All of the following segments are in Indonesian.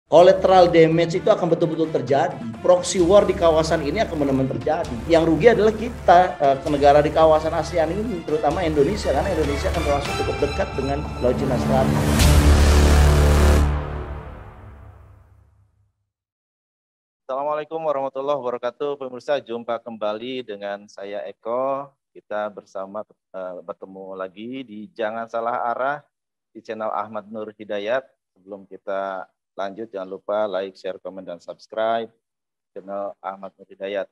Collateral damage itu akan betul-betul terjadi. Proxy war di kawasan ini akan benar-benar terjadi. Yang rugi adalah kita, negara di kawasan ASEAN ini, terutama Indonesia, karena Indonesia akan termasuk cukup dekat dengan Laut Cina Selatan. Assalamualaikum warahmatullahi wabarakatuh. Pemirsa, jumpa kembali dengan saya Eko. Kita bertemu lagi di Jangan Salah Arah di channel Ahmad Nur Hidayat. Sebelum kita lanjut, jangan lupa like, share, komen, dan subscribe channel Ahmad Nur Hidayat.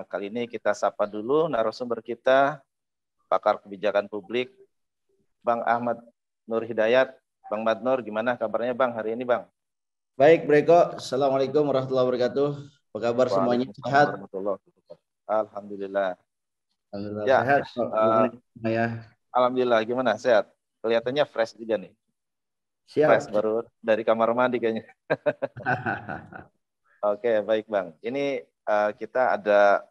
Kali ini kita sapa dulu narasumber kita, pakar kebijakan publik, Bang Ahmad Nur Hidayat. Bang Madnur, gimana kabarnya Bang hari ini Bang? Baik, Breko. Assalamualaikum warahmatullahi wabarakatuh. Apa kabar semuanya? Sehat? Alhamdulillah. Alhamdulillah Ya, sehat. Ya. Alhamdulillah, gimana? Sehat? Kelihatannya fresh juga nih. Siap. Fresh, baru dari kamar mandi kayaknya. Oke, baik Bang. Ini kita ada,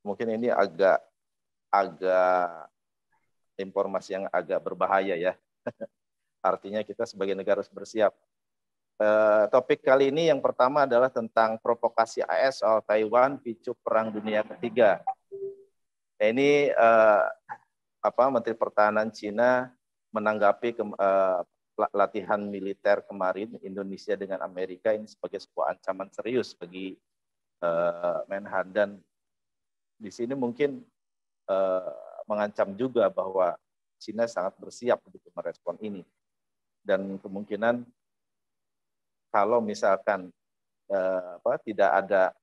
mungkin ini agak informasi yang agak berbahaya ya. Artinya kita sebagai negara harus bersiap. Topik kali ini yang pertama adalah tentang provokasi AS soal Taiwan picu Perang Dunia Ketiga. Ini Menteri Pertahanan Cina menanggapi latihan militer kemarin Indonesia dengan Amerika ini sebagai sebuah ancaman serius bagi Menhan, dan di sini mungkin mengancam juga bahwa Cina sangat bersiap untuk merespon ini, dan kemungkinan kalau misalkan tidak ada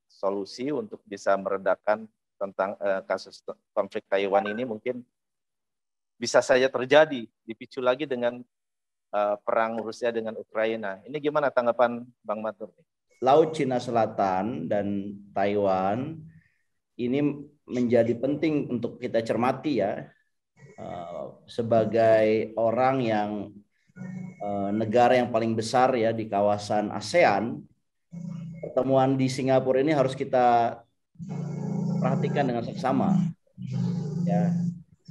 solusi untuk bisa meredakan tentang kasus konflik Taiwan ini, mungkin bisa saja terjadi, dipicu lagi dengan perang Rusia dengan Ukraina. Ini gimana tanggapan Bang Matur? Laut Cina Selatan dan Taiwan ini menjadi penting untuk kita cermati ya, sebagai orang yang negara yang paling besar ya di kawasan ASEAN. Pertemuan di Singapura ini harus kita perhatikan dengan seksama. Ya.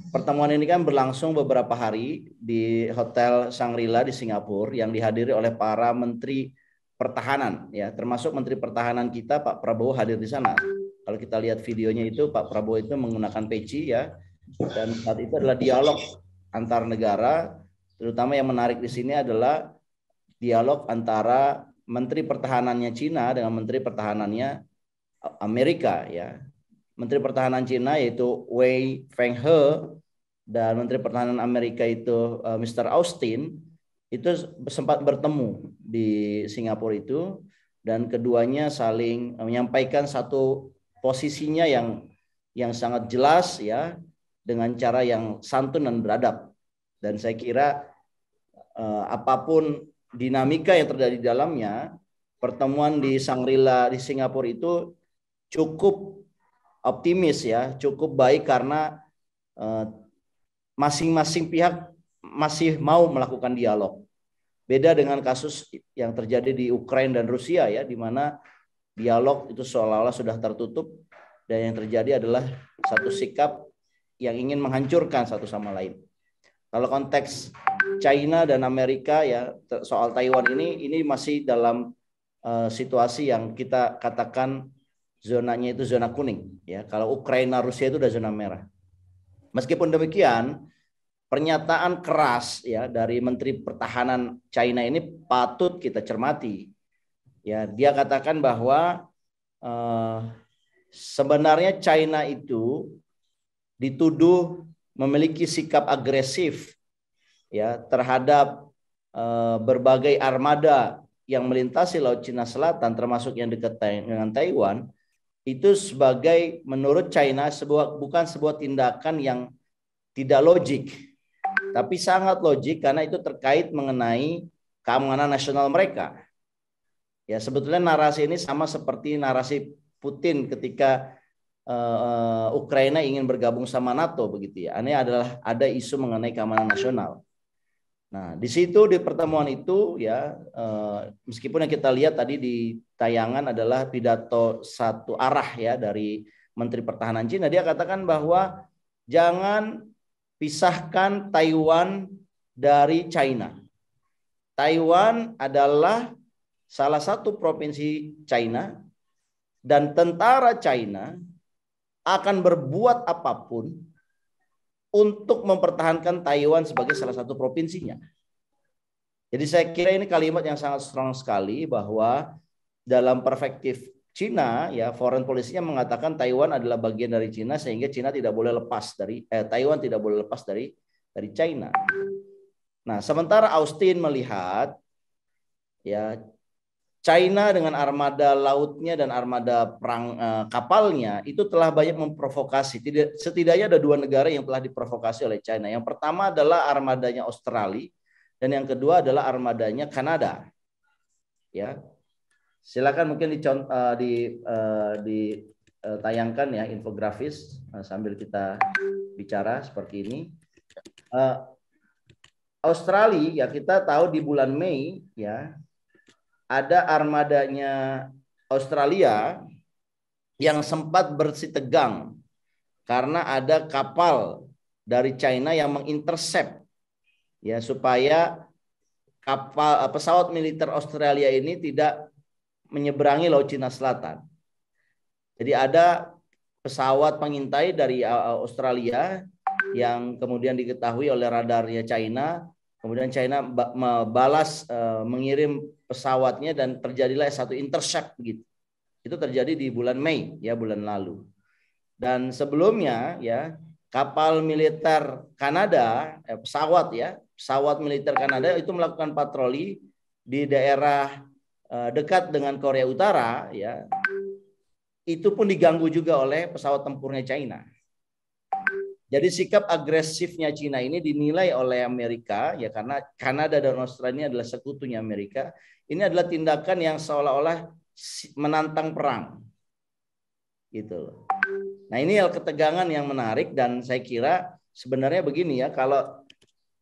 Pertemuan ini kan berlangsung beberapa hari di Hotel Shangri-La di Singapura yang dihadiri oleh para menteri pertahanan ya, termasuk Menteri Pertahanan kita Pak Prabowo hadir di sana. Kalau kita lihat videonya itu Pak Prabowo itu menggunakan peci ya, dan saat itu adalah dialog antar negara. Terutama yang menarik di sini adalah dialog antara Menteri Pertahanannya Cina dengan Menteri Pertahanannya Amerika ya. Menteri Pertahanan Cina yaitu Wei Fenghe dan Menteri Pertahanan Amerika itu Mr. Austin itu sempat bertemu di Singapura itu, dan keduanya saling menyampaikan satu posisinya yang sangat jelas ya, dengan cara yang santun dan beradab. Dan saya kira apapun dinamika yang terjadi di dalamnya, pertemuan di Shangri-La di Singapura itu cukup optimis ya, cukup baik karena masing-masing pihak masih mau melakukan dialog. Beda dengan kasus yang terjadi di Ukraina dan Rusia ya, di mana dialog itu seolah-olah sudah tertutup dan yang terjadi adalah satu sikap yang ingin menghancurkan satu sama lain. Kalau konteks China dan Amerika ya soal Taiwan ini masih dalam situasi yang kita katakan zonanya itu zona kuning ya. Kalau Ukraina Rusia itu udah zona merah. Meskipun demikian, pernyataan keras ya dari Menteri Pertahanan China ini patut kita cermati. Ya, dia katakan bahwa sebenarnya China itu dituduh memiliki sikap agresif ya terhadap berbagai armada yang melintasi Laut Cina Selatan, termasuk yang dekat dengan Taiwan. Itu sebagai, menurut China, bukan sebuah tindakan yang tidak logik, tapi sangat logik karena itu terkait mengenai keamanan nasional mereka. Ya, sebetulnya narasi ini sama seperti narasi Putin ketika Ukraina ingin bergabung sama NATO begitu ya. Ini adalah ada isu mengenai keamanan nasional. Nah, di situ di pertemuan itu ya, meskipun yang kita lihat tadi di tayangan adalah pidato satu arah ya dari Menteri Pertahanan Cina, dia katakan bahwa jangan pisahkan Taiwan dari China. Taiwan adalah salah satu provinsi China, dan tentara China akan berbuat apapun untuk mempertahankan Taiwan sebagai salah satu provinsinya. Jadi saya kira ini kalimat yang sangat strong sekali, bahwa dalam perspektif Cina, ya, foreign policy-nya mengatakan Taiwan adalah bagian dari Cina, sehingga Cina tidak boleh lepas dari Taiwan tidak boleh lepas dari China. Nah, sementara Austin melihat, ya, China dengan armada lautnya dan armada perang kapalnya itu telah banyak memprovokasi. Setidaknya ada 2 negara yang telah diprovokasi oleh China. Yang pertama adalah armadanya Australia, dan yang kedua adalah armadanya Kanada. Ya, silakan mungkin ditayangkan ya infografis sambil kita bicara seperti ini. Australia, ya, kita tahu di bulan Mei, ya, ada armadanya Australia yang sempat bersitegang karena ada kapal dari China yang mengintercept, ya, supaya pesawat militer Australia ini tidak menyeberangi Laut Cina Selatan. Jadi ada pesawat pengintai dari Australia yang kemudian diketahui oleh radarnya China, kemudian China balas mengirim pesawatnya dan terjadilah satu intercept begitu. Itu terjadi di bulan Mei, ya, bulan lalu. Dan sebelumnya, ya, kapal militer Kanada, pesawat militer Kanada itu melakukan patroli di daerah dekat dengan Korea Utara, ya. Itu pun diganggu juga oleh pesawat tempurnya China. Jadi sikap agresifnya China ini dinilai oleh Amerika, ya, karena Kanada dan Australia adalah sekutunya Amerika. Ini adalah tindakan yang seolah-olah menantang perang, gitu. Nah, ini ketegangan yang menarik, dan saya kira sebenarnya begini, ya, kalau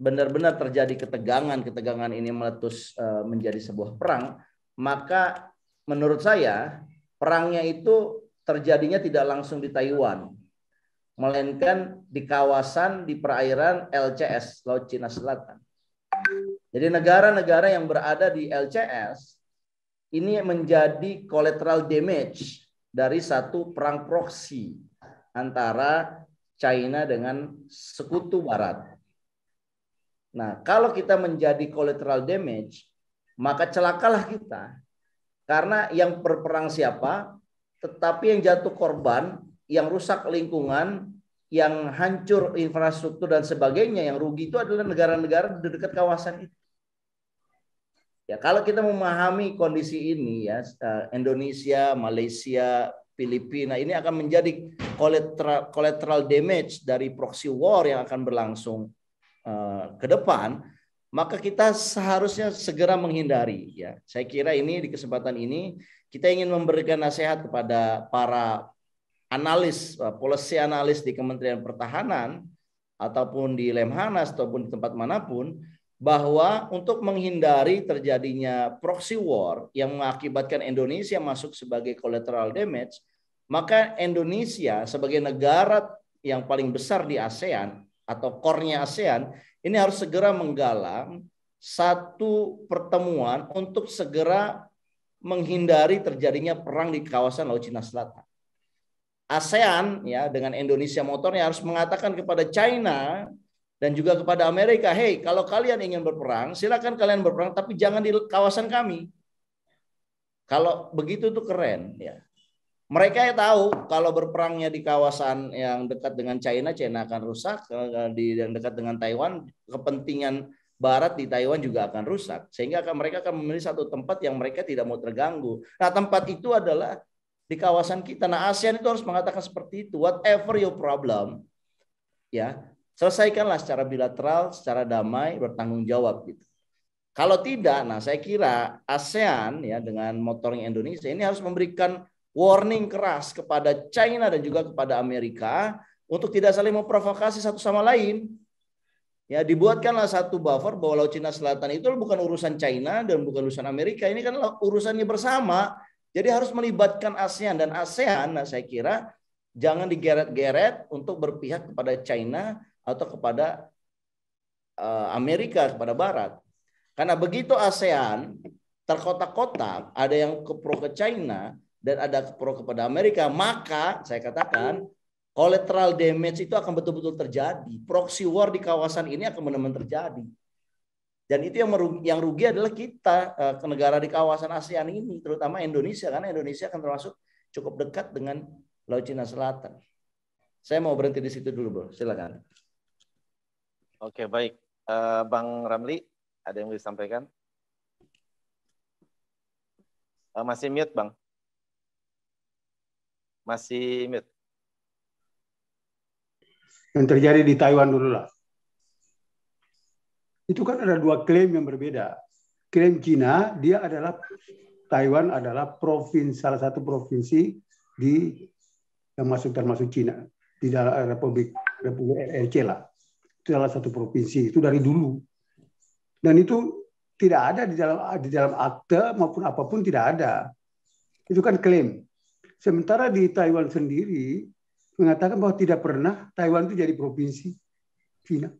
benar-benar terjadi ketegangan ini meletus menjadi sebuah perang, maka menurut saya perangnya itu terjadinya tidak langsung di Taiwan, melainkan di kawasan di perairan LCS, Laut Cina Selatan. Jadi negara-negara yang berada di LCS ini menjadi collateral damage dari satu perang proksi antara China dengan sekutu Barat. Nah, kalau kita menjadi collateral damage, maka celakalah kita. Karena yang berperang siapa? Tetapi yang jatuh korban, yang rusak lingkungan, yang hancur infrastruktur dan sebagainya, yang rugi itu adalah negara-negara di dekat kawasan itu. Ya, kalau kita memahami kondisi ini, ya, Indonesia, Malaysia, Filipina ini akan menjadi collateral damage dari proxy war yang akan berlangsung ke depan, maka kita seharusnya segera menghindari, ya. Saya kira ini di kesempatan ini kita ingin memberikan nasihat kepada para analis, policy analis di Kementerian Pertahanan ataupun di Lemhanas ataupun di tempat manapun, bahwa untuk menghindari terjadinya proxy war yang mengakibatkan Indonesia masuk sebagai collateral damage, maka Indonesia sebagai negara yang paling besar di ASEAN atau core-nya ASEAN ini harus segera menggalang satu pertemuan untuk segera menghindari terjadinya perang di kawasan Laut Cina Selatan. ASEAN, ya, dengan Indonesia motornya harus mengatakan kepada China dan juga kepada Amerika, hey, kalau kalian ingin berperang, silakan kalian berperang, tapi jangan di kawasan kami. Kalau begitu tuh keren, ya. Mereka tahu kalau berperangnya di kawasan yang dekat dengan China, China akan rusak. Di yang dekat dengan Taiwan, kepentingan Barat di Taiwan juga akan rusak. Sehingga mereka akan memilih satu tempat yang mereka tidak mau terganggu. Nah, tempat itu adalah di kawasan kita. Nah, ASEAN itu harus mengatakan seperti itu. Whatever your problem, ya, selesaikanlah secara bilateral, secara damai, bertanggung jawab, gitu. Kalau tidak, nah saya kira ASEAN, ya, dengan motornya Indonesia ini harus memberikan warning keras kepada China dan juga kepada Amerika untuk tidak saling memprovokasi satu sama lain. Ya, dibuatkanlah satu buffer bahwa Laut Cina Selatan itu bukan urusan China dan bukan urusan Amerika, ini kan urusannya bersama. Jadi harus melibatkan ASEAN, dan ASEAN, nah saya kira jangan digeret-geret untuk berpihak kepada China atau kepada Amerika, kepada Barat. Karena begitu ASEAN terkotak-kotak, ada yang pro ke China dan ada pro kepada Amerika, maka saya katakan collateral damage itu akan betul-betul terjadi. Proxy war di kawasan ini akan benar-benar terjadi. Dan itu yang rugi adalah kita, ke negara di kawasan ASEAN ini, terutama Indonesia, karena Indonesia akan termasuk cukup dekat dengan Laut Cina Selatan. Saya mau berhenti di situ dulu, Bro. Silakan. Oke, baik. Bang Ramli, ada yang mau disampaikan? Masih mute, Bang. Masih mute. Yang terjadi di Taiwan dulu lah. Itu kan ada dua klaim yang berbeda. Klaim Cina, dia adalah Taiwan adalah salah satu provinsi yang termasuk Cina di dalam Republik RRC lah. Itu salah satu provinsi itu dari dulu. Dan itu tidak ada di dalam akte maupun apapun, tidak ada. Itu kan klaim. Sementara di Taiwan sendiri mengatakan bahwa tidak pernah Taiwan itu jadi provinsi Cina.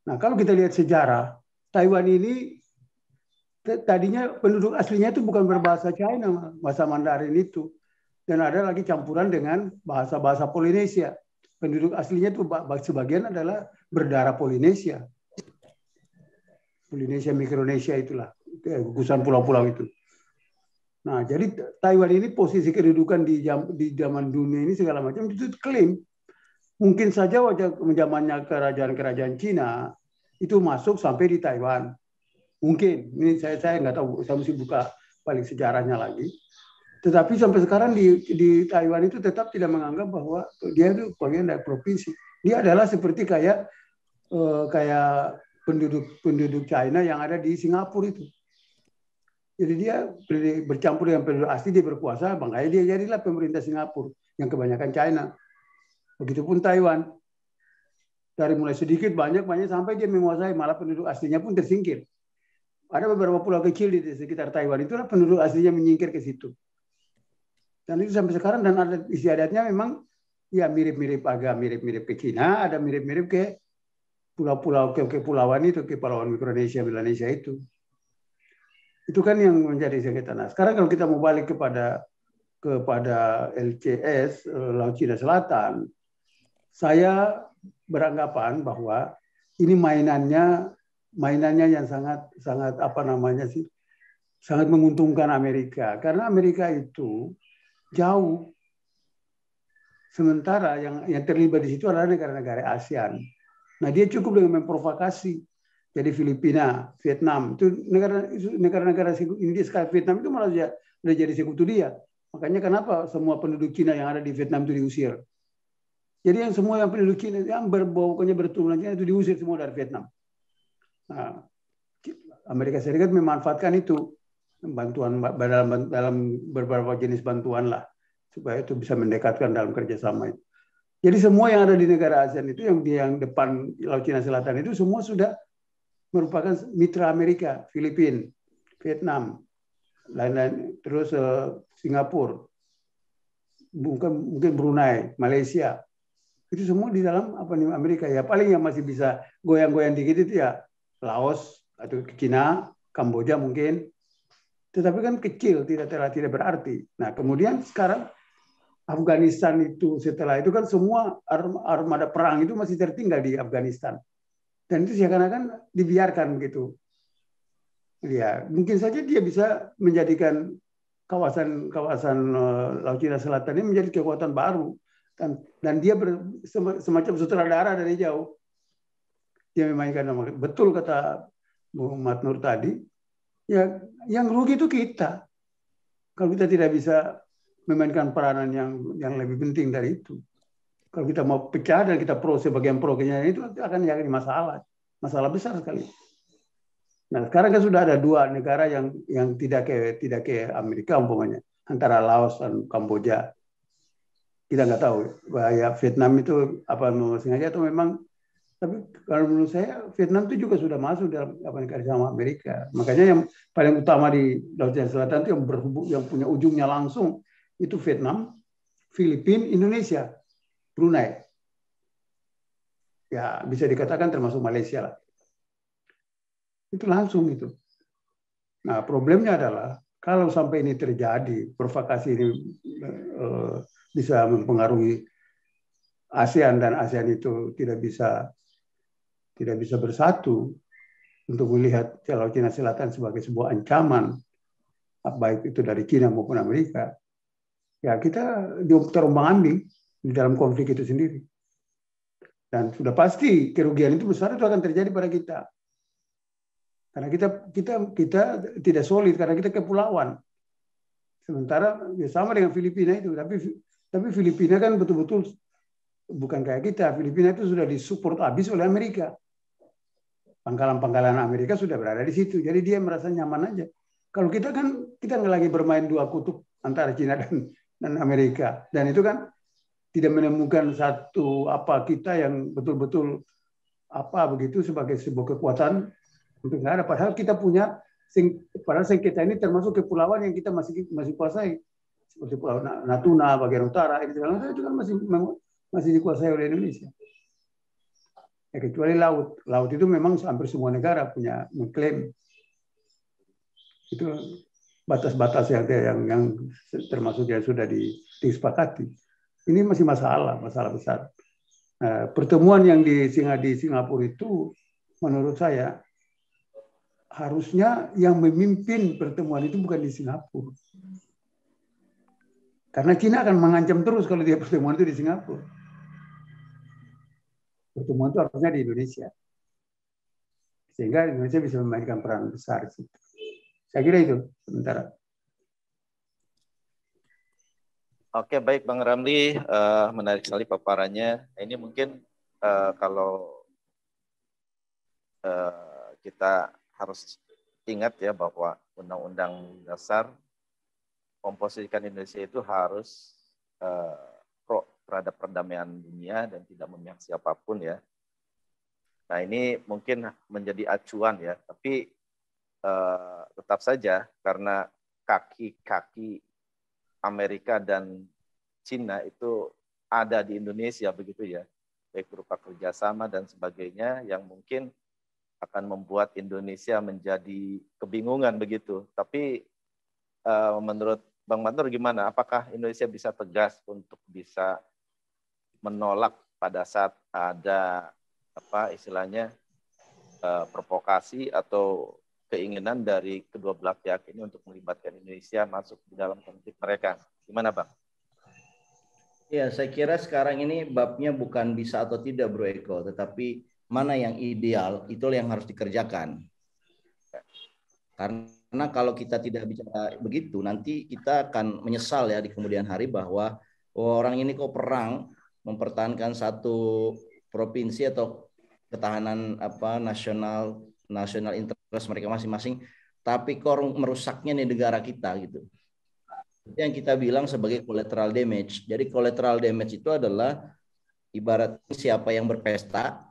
Nah, kalau kita lihat sejarah, Taiwan ini tadinya penduduk aslinya itu bukan berbahasa China, bahasa Mandarin itu. Dan ada lagi campuran dengan bahasa-bahasa Polinesia. Penduduk aslinya itu sebagian adalah berdarah Polinesia. Polinesia, Mikronesia itulah, gugusan pulau-pulau itu. Nah, jadi Taiwan ini posisi kedudukan di zaman dunia ini segala macam itu klaim. Mungkin saja zamannya kerajaan-kerajaan Cina itu masuk sampai di Taiwan. Mungkin, ini saya nggak tahu, saya mesti buka balik sejarahnya lagi. Tetapi sampai sekarang di Taiwan itu tetap tidak menganggap bahwa dia itu bagian dari provinsi. Dia adalah seperti kayak penduduk China yang ada di Singapura itu. Jadi dia bercampur dengan penduduk asli, dia berkuasa, makanya dia jadilah pemerintah Singapura yang kebanyakan China. Begitupun Taiwan. Dari mulai sedikit, banyak sampai dia menguasai, malah penduduk aslinya pun tersingkir. Ada beberapa pulau kecil di sekitar Taiwan, itulah penduduk aslinya menyingkir ke situ. Dan itu sampai sekarang, dan ada istiadatnya memang ya mirip-mirip, agak mirip-mirip ke Cina, ada mirip-mirip ke pulau-pulau, kepulauan itu, kepulauan Mikronesia, Melanesia itu. Itu kan yang menjadi sengketa. Nah, sekarang kalau kita mau balik kepada LCS, Laut Cina Selatan, saya beranggapan bahwa ini mainannya yang sangat sangat menguntungkan Amerika, karena Amerika itu jauh, sementara yang terlibat di situ adalah negara-negara ASEAN. Nah, dia cukup dengan memprovokasi. Jadi Filipina, Vietnam itu negara-negara India, sekarang Vietnam itu malah sudah jadi sekutu dia. Makanya kenapa semua penduduk Cina yang ada di Vietnam itu diusir. Jadi semua yang penduduk Cina yang pokoknya berturunan Cina itu diusir semua dari Vietnam. Nah, Amerika Serikat memanfaatkan itu, bantuan dalam beberapa jenis bantuan lah, supaya itu bisa mendekatkan dalam kerjasama itu. Jadi semua yang ada di negara ASEAN itu yang depan Laut Cina Selatan itu semua sudah merupakan mitra Amerika, Filipina, Vietnam, lain-lain, terus Singapura, mungkin Brunei, Malaysia. Itu semua di dalam Amerika. Ya paling yang masih bisa goyang-goyang dikit itu ya Laos atau Cina, Kamboja mungkin. Tetapi kan kecil, tidak berarti. Nah, kemudian sekarang Afghanistan itu, setelah itu kan semua armada perang itu masih tertinggal di Afghanistan. Dan itu seakan-akan dibiarkan begitu. Ya, mungkin saja dia bisa menjadikan kawasan Laut Cina Selatan ini menjadi kekuatan baru. Dan dia semacam sutradara dari jauh. Dia memainkan betul kata Muhammad Nur tadi, ya yang rugi itu kita. Kalau kita tidak bisa memainkan peranan yang lebih penting dari itu. Kalau kita mau pecah dan kita pro sebagian pro-nya itu akan jadi masalah besar sekali. Nah, sekarang kan sudah ada dua negara yang tidak ke Amerika umpamanya, antara Laos dan Kamboja. Kita nggak tahu bahaya Vietnam itu apa sengaja atau memang, tapi kalau menurut saya Vietnam itu juga sudah masuk dalam kerjasama Amerika. Makanya yang paling utama di Laut Cina Selatan itu yang punya ujungnya langsung itu Vietnam, Filipina, Indonesia, Brunei. Ya bisa dikatakan termasuk Malaysia lah. Itu langsung itu. Nah, problemnya adalah kalau sampai ini terjadi, provokasi ini bisa mempengaruhi ASEAN dan ASEAN itu tidak bisa bersatu untuk melihat Laut Cina Selatan sebagai sebuah ancaman, baik itu dari Cina maupun Amerika. Ya, kita terombang-ambing di dalam konflik itu sendiri. Dan sudah pasti kerugian itu besar itu akan terjadi pada kita. Karena kita tidak solid, karena kita kepulauan. Sementara ya sama dengan Filipina itu, tapi Filipina kan betul-betul bukan kayak kita. Filipina itu sudah disupport habis oleh Amerika. Pangkalan-pangkalan Amerika sudah berada di situ. Jadi dia merasa nyaman aja. Kalau kita kan kita nggak lagi bermain dua kutub antara Cina dan Amerika. Dan itu kan tidak menemukan satu kita yang betul-betul begitu sebagai sebuah kekuatan untuk nggak ada. Padahal kita punya, padahal sengketa ini termasuk kepulauan yang kita masih kuasai, seperti Pulau Natuna bagian utara, itu kan masih dikuasai oleh Indonesia. Ya, kecuali laut itu memang hampir semua negara punya mengklaim. Itu batas-batas yang termasuk yang sudah disepakati. Ini masih masalah besar. Pertemuan yang di Singapura itu menurut saya harusnya yang memimpin pertemuan itu bukan di Singapura. Karena Cina akan mengancam terus kalau dia pertemuan itu di Singapura. Pertemuan itu harusnya di Indonesia. Sehingga Indonesia bisa memainkan peran besar di situ. Saya kira itu sementara. Oke, baik Bang Ramli, menarik sekali paparannya. Ini mungkin kalau kita harus ingat ya bahwa Undang-Undang Dasar memposisikan Indonesia itu harus pro terhadap perdamaian dunia dan tidak memihak siapapun ya. Nah ini mungkin menjadi acuan ya, tapi tetap saja karena kaki-kaki Amerika dan Cina itu ada di Indonesia begitu ya, baik berupa kerjasama dan sebagainya yang mungkin akan membuat Indonesia menjadi kebingungan begitu. Tapi menurut Bang Matur gimana? Apakah Indonesia bisa tegas untuk bisa menolak pada saat ada istilahnya provokasi atau keinginan dari kedua belah pihak ini untuk melibatkan Indonesia masuk di dalam konflik mereka? Gimana Bang? Ya, saya kira sekarang ini babnya bukan bisa atau tidak Bro Eko, tetapi mana yang ideal, itulah yang harus dikerjakan. Karena kalau kita tidak bicara begitu, nanti kita akan menyesal ya di kemudian hari bahwa orang ini kok perang mempertahankan satu provinsi atau ketahanan nasional interest mereka masing-masing, tapi kok merusaknya nih negara kita gitu. Itu yang kita bilang sebagai collateral damage. Jadi collateral damage itu adalah ibarat siapa yang berpesta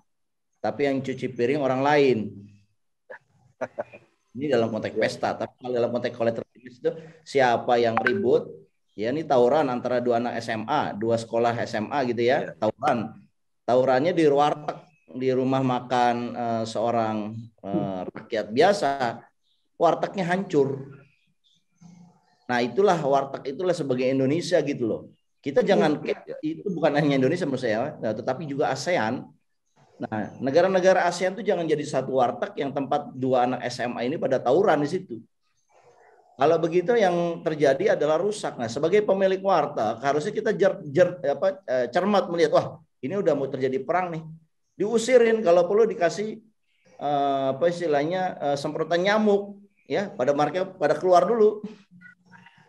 tapi yang cuci piring orang lain. Ini dalam konteks pesta, tapi kalau dalam konteks collateral damage itu siapa yang ribut, ya ini tawuran antara dua anak SMA, dua sekolah SMA gitu ya, tawurannya di warteg, di rumah makan seorang rakyat biasa, wartegnya hancur. Nah itulah warteg itulah sebagai Indonesia gitu loh. Kita jangan, itu bukan hanya Indonesia menurut saya, tetapi juga ASEAN. Nah, negara-negara ASEAN itu jangan jadi satu warteg yang tempat dua anak SMA ini pada tawuran di situ. Kalau begitu yang terjadi adalah rusak. Nah, sebagai pemilik warteg harusnya kita cermat melihat, wah ini udah mau terjadi perang nih. Diusirin, kalau perlu dikasih semprotan nyamuk ya, pada keluar dulu.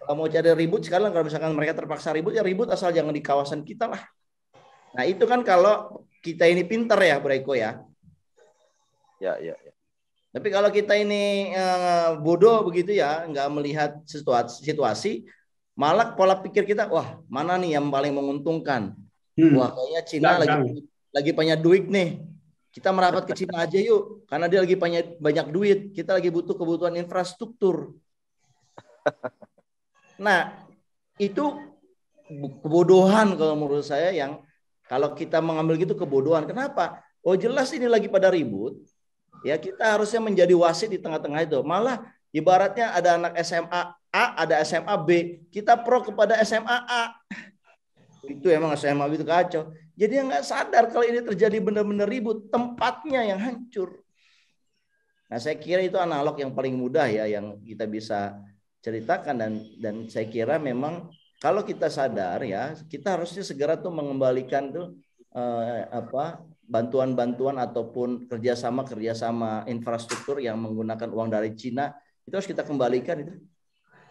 Kalau mau cari ribut sekarang, kalau misalkan mereka terpaksa ribut, ya ribut asal jangan di kawasan kita lah. Nah itu kan kalau kita ini pintar ya Bro Eko ya. Ya. Tapi kalau kita ini bodoh begitu ya, nggak melihat situasi, malah pola pikir kita, wah mana nih yang paling menguntungkan? Wah kayaknya Cina lagi banyak duit nih. Kita merapat ke Cina aja yuk, karena dia lagi banyak duit. Kita lagi butuh kebutuhan infrastruktur. Nah itu kebodohan kalau menurut saya yang kalau kita mengambil gitu kebodohan. Kenapa? Oh jelas ini lagi pada ribut. Ya kita harusnya menjadi wasit di tengah-tengah itu. Malah Ibaratnya ada anak SMA A, ada SMA B. Kita pro kepada SMA A. Itu emang SMA B itu kacau. Jadi yang nggak sadar kalau ini terjadi benar-benar ribut, tempatnya yang hancur. Nah, saya kira itu analog yang paling mudah ya yang kita bisa ceritakan, dan saya kira memang kalau kita sadar ya, kita harusnya segera tuh mengembalikan tuh bantuan-bantuan ataupun kerjasama infrastruktur yang menggunakan uang dari Cina, itu harus kita kembalikan itu.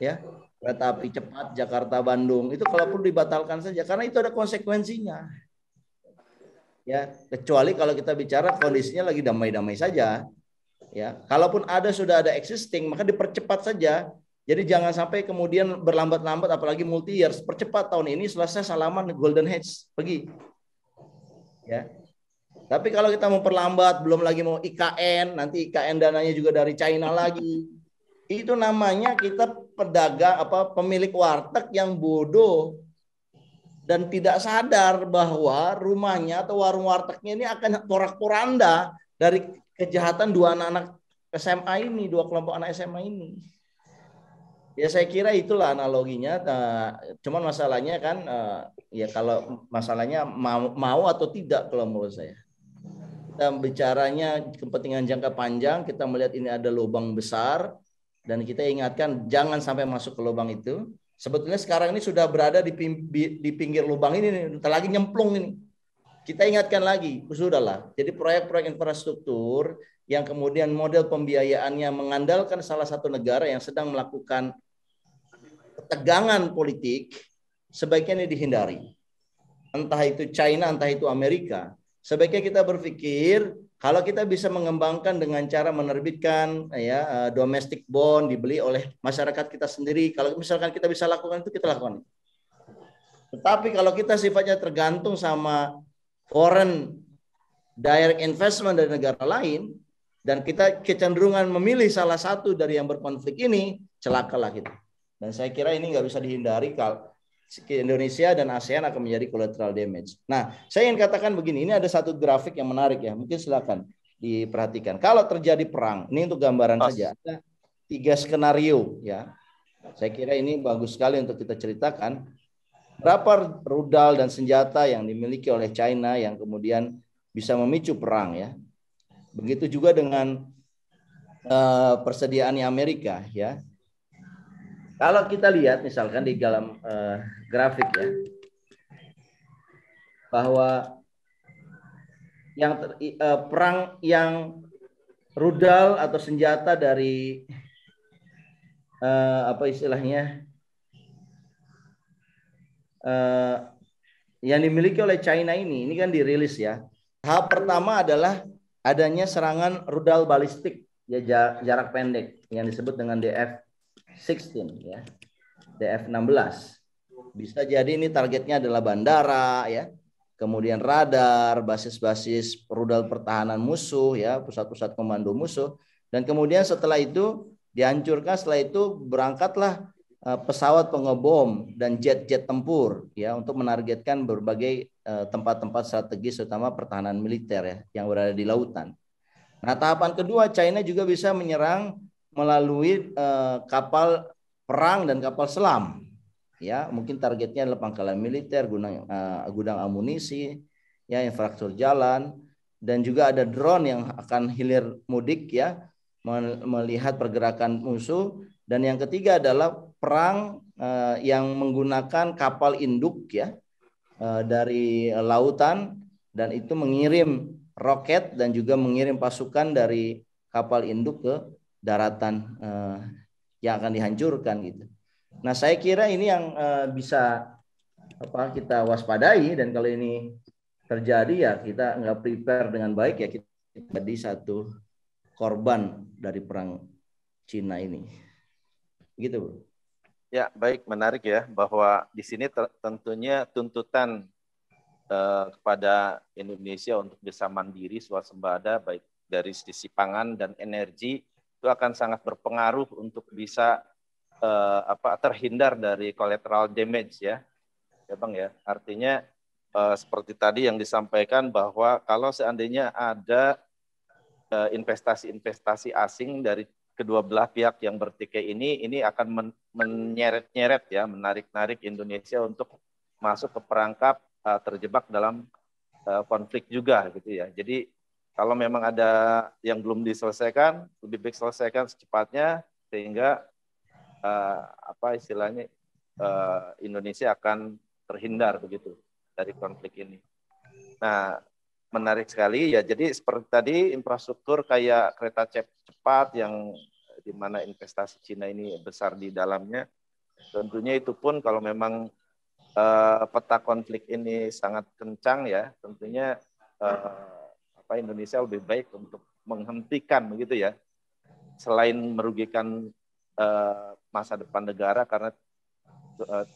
Ya, kereta api cepat Jakarta Bandung itu kalau perlu dibatalkan saja karena itu ada konsekuensinya. Ya, kecuali kalau kita bicara kondisinya lagi damai-damai saja. Ya, kalaupun sudah ada existing, maka dipercepat saja. Jadi jangan sampai kemudian berlambat-lambat, apalagi multi years. Percepat tahun ini selesai, salaman golden age pergi. Ya. Tapi kalau kita memperlambat, belum lagi mau IKN, nanti IKN dananya juga dari China lagi. Itu namanya kita pemilik warteg yang bodoh dan tidak sadar bahwa rumahnya atau warung wartegnya ini akan porak-poranda dari kejahatan dua anak-anak SMA ini, dua kelompok anak SMA ini. Ya saya kira itulah analoginya. Cuman masalahnya kan ya kalau masalahnya mau atau tidak kalau menurut saya. Kita bicaranya kepentingan jangka panjang, kita melihat ini ada lubang besar dan kita ingatkan jangan sampai masuk ke lubang itu. Sebetulnya sekarang ini sudah berada di pinggir lubang ini, entah lagi nyemplung ini. Kita ingatkan lagi, sudahlah. Jadi proyek-proyek infrastruktur yang kemudian model pembiayaannya mengandalkan salah satu negara yang sedang melakukan ketegangan politik, sebaiknya ini dihindari. Entah itu China, entah itu Amerika. Sebaiknya kita berpikir kalau kita bisa mengembangkan dengan cara menerbitkan domestic bond dibeli oleh masyarakat kita sendiri. Kalau misalkan kita bisa lakukan itu, kita lakukan. Tetapi kalau kita sifatnya tergantung sama foreign direct investment dari negara lain, dan kita kecenderungan memilih salah satu dari yang berkonflik ini, celakalah kita. Dan saya kira ini nggak bisa dihindari kalau Indonesia dan ASEAN akan menjadi collateral damage. Nah, saya ingin katakan begini, ini ada satu grafik yang menarik ya, mungkin silakan diperhatikan. Kalau terjadi perang, ini untuk gambaran saja, ada 3 skenario ya. Saya kira ini bagus sekali untuk kita ceritakan. Berapa rudal dan senjata yang dimiliki oleh China yang kemudian bisa memicu perang ya. Begitu juga dengan persediaannya Amerika ya. Kalau kita lihat misalkan di dalam grafik ya, bahwa yang perang yang rudal atau senjata dari apa istilahnya yang dimiliki oleh China ini kan dirilis ya. Tahap pertama adalah adanya serangan rudal balistik ya, jarak pendek yang disebut dengan DF-16 ya, DF-16. Bisa jadi ini targetnya adalah bandara ya, kemudian radar, basis-basis rudal pertahanan musuh ya, pusat-pusat komando musuh, dan kemudian setelah itu dihancurkan, setelah itu berangkatlah pesawat pengebom dan jet-jet tempur ya untuk menargetkan berbagai tempat-tempat strategis terutama pertahanan militer ya yang berada di lautan. Nah, tahapan kedua China juga bisa menyerang melalui kapal perang dan kapal selam. Ya, mungkin targetnya adalah pangkalan militer, gudang amunisi, ya, infrastruktur jalan, dan juga ada drone yang akan hilir mudik ya, melihat pergerakan musuh. Dan yang ketiga adalah perang yang menggunakan kapal induk ya dari lautan, dan itu mengirim roket dan juga mengirim pasukan dari kapal induk ke daratan yang akan dihancurkan gitu. Nah, saya kira ini yang bisa kita waspadai, dan kalau ini terjadi ya kita nggak prepare dengan baik ya, kita jadi satu korban dari perang Cina ini. Gitu, Bro. Ya, baik, menarik ya bahwa di sini tentunya tuntutan kepada Indonesia untuk bisa mandiri swasembada baik dari sisi pangan dan energi itu akan sangat berpengaruh untuk bisa terhindar dari collateral damage ya Bang ya. Artinya seperti tadi yang disampaikan bahwa kalau seandainya ada investasi-investasi asing dari kedua belah pihak yang bertikai ini akan menyeret-nyeret ya, menarik-narik Indonesia untuk masuk ke perangkap terjebak dalam konflik juga gitu ya. Jadi kalau memang ada yang belum diselesaikan, lebih baik selesaikan secepatnya sehingga apa istilahnya Indonesia akan terhindar begitu dari konflik ini. Nah, menarik sekali ya. Jadi seperti tadi infrastruktur kayak kereta cepat yang di mana investasi Cina ini besar di dalamnya. Tentunya itu pun kalau memang peta konflik ini sangat kencang ya, tentunya apa Indonesia lebih baik untuk menghentikan begitu ya. Selain merugikan masa depan negara karena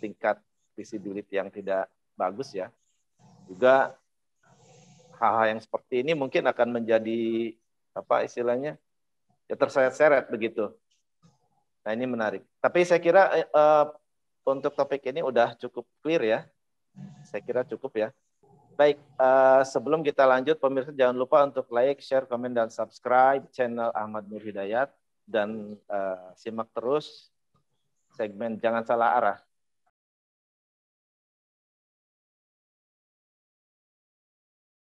tingkat visibility yang tidak bagus ya. Juga hal-hal yang seperti ini mungkin akan menjadi apa istilahnya ya terseret-seret begitu. Nah ini menarik. Tapi saya kira untuk topik ini udah cukup clear ya. Saya kira cukup ya. Baik, sebelum kita lanjut, pemirsa jangan lupa untuk like, share, komen, dan subscribe channel Ahmad Nur Hidayat. Dan simak terus segmen Jangan Salah Arah